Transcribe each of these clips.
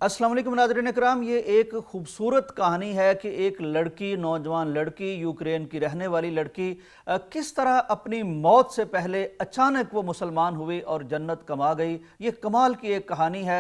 अस्सलाम वालेकुम नाज़रीन इकराम। ये एक खूबसूरत कहानी है कि एक लड़की, नौजवान लड़की, यूक्रेन की रहने वाली लड़की किस तरह अपनी मौत से पहले अचानक वो मुसलमान हुई और जन्नत कमा गई। ये कमाल की एक कहानी है।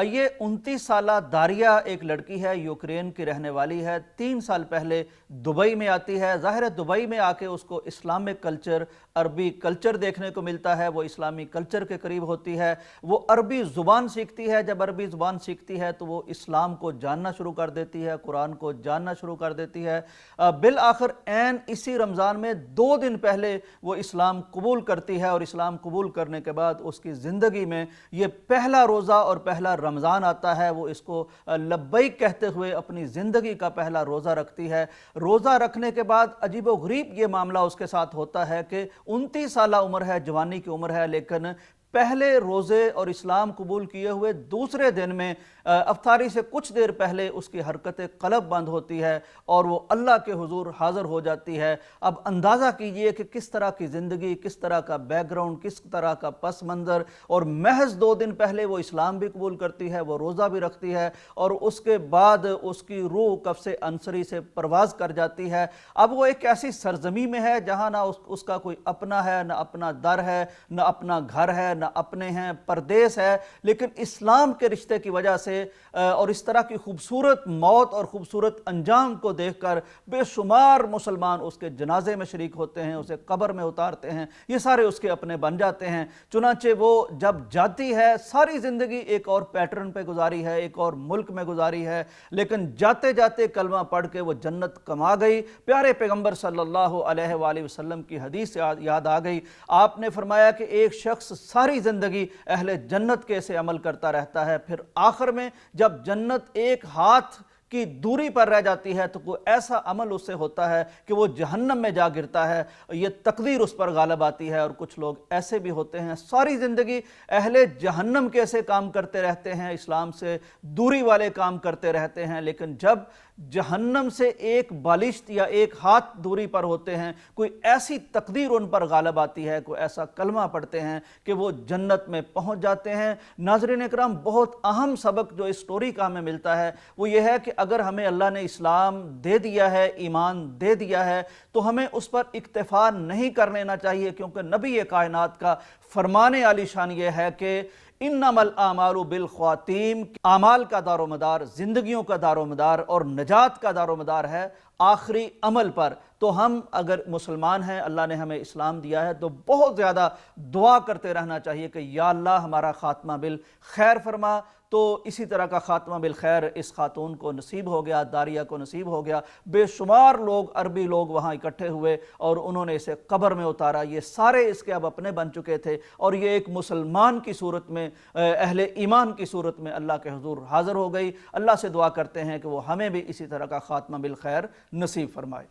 ये 29 साला दारिया एक लड़की है, यूक्रेन की रहने वाली है। 3 साल पहले दुबई में आती है। ज़ाहिर है दुबई में आके उसको इस्लामिक कल्चर, अरबी कल्चर देखने को मिलता है। वो इस्लामी कल्चर के करीब होती है। वो अरबी ज़ुबान सीखती है। जब अरबी ज़ुबान सीखती है तो वो इस्लाम को जानना शुरू कर देती है, कुरान को जानना शुरू कर देती है। बिल आखिर ऐन इसी रमज़ान में 2 दिन पहले वो इस्लाम कबूल करती है और इस्लाम कबूल करने के बाद उसकी ज़िंदगी में ये पहला रोज़ा और पहला रमज़ान आता है। वो इसको लब्बैक कहते हुए अपनी ज़िंदगी का पहला रोज़ा रखती है। रोज़ा रखने के बाद अजीबोगरीब ये मामला उसके साथ होता है कि 29 साल उम्र है, जवानी की उम्र है, लेकिन पहले रोज़े और इस्लाम कबूल किए हुए दूसरे दिन में अफ्तारी से कुछ देर पहले उसकी हरकत क़ल्ब बंद होती है और वो अल्लाह के हुजूर हाज़िर हो जाती है। अब अंदाज़ा कीजिए कि किस तरह की ज़िंदगी, किस तरह का बैकग्राउंड, किस तरह का पस मंज़र। और महज 2 दिन पहले वो इस्लाम भी कबूल करती है, वो रोज़ा भी रखती है और उसके बाद उसकी रूह कफ़्स अंसरी से परवाज़ कर जाती है। अब वो एक ऐसी सरजमी में है जहाँ ना उसका कोई अपना है, ना अपना दर है, ना अपना घर है, ना अपने हैं, परदेस है। लेकिन इस्लाम के रिश्ते की वजह से और इस तरह की खूबसूरत मौत और खूबसूरत अंजाम को देखकर बेशुमार मुसलमान उसके जनाजे में शरीक होते हैं, उसे कब्र में उतारते हैं। ये सारे उसके अपने बन जाते हैं। चुनांचे वो जब जाती है, सारी ज़िंदगी एक और पैटर्न पे गुजारी है, एक और मुल्क में गुजारी है, लेकिन जाते जाते कलमा पढ़ के वो जन्नत कमा गई। प्यारे पैगंबर सल्लल्लाहु अलैहि वसल्लम की हदीस याद आ गई। आपने फरमाया कि एक शख्स सारी ज़िंदगी अहले जन्नत के से अमल करता रहता है, फिर आखिर में जब जन्नत एक हाथ की दूरी पर रह जाती है तो कोई ऐसा अमल उससे होता है कि वो जहन्नम में जा गिरता है। ये तकदीर उस पर गालिब आती है। और कुछ लोग ऐसे भी होते हैं सारी ज़िंदगी अहले जहन्नम के ऐसे काम करते रहते हैं, इस्लाम से दूरी वाले काम करते रहते हैं, लेकिन जब जहन्नम से एक बालिश्त या एक हाथ दूरी पर होते हैं, कोई ऐसी तकदीर उन पर गालिब आती है, कोई ऐसा कलमा पढ़ते हैं कि वो जन्नत में पहुंच जाते हैं। नाज़रीन इकराम, बहुत अहम सबक जो इस स्टोरी का हमें मिलता है वो ये है कि अगर हमें अल्लाह ने इस्लाम दे दिया है, ईमान दे दिया है, तो हमें उस पर इक्तफा नहीं कर लेना चाहिए, क्योंकि नबी कायनात का फरमाने आली शान ये है कि इन्नमल आमालु बिल ख्वातीम, आमाल का दारोमदार, जिंदगियों का दारोमदार और नजात का दारोमदार है आखिरी अमल पर। तो हम अगर मुसलमान हैं, अल्लाह ने हमें इस्लाम दिया है, तो बहुत ज़्यादा दुआ करते रहना चाहिए कि या अल्लाह हमारा ख़ात्मा बिल खैर फरमा। तो इसी तरह का ख़ात्मा बिल खैर इस खातून को नसीब हो गया, दारिया को नसीब हो गया। बेशुमार लोग, अरबी लोग वहाँ इकट्ठे हुए और उन्होंने इसे कब्र में उतारा। ये सारे इसके अब अपने बन चुके थे और ये एक मुसलमान की सूरत में, अहले ईमान की सूरत में अल्लाह के हुजूर हाज़िर हो गई। अल्लाह से दुआ करते हैं कि वो हमें भी इसी तरह का ख़ात्मा बिल खैर नसीब फरमाए।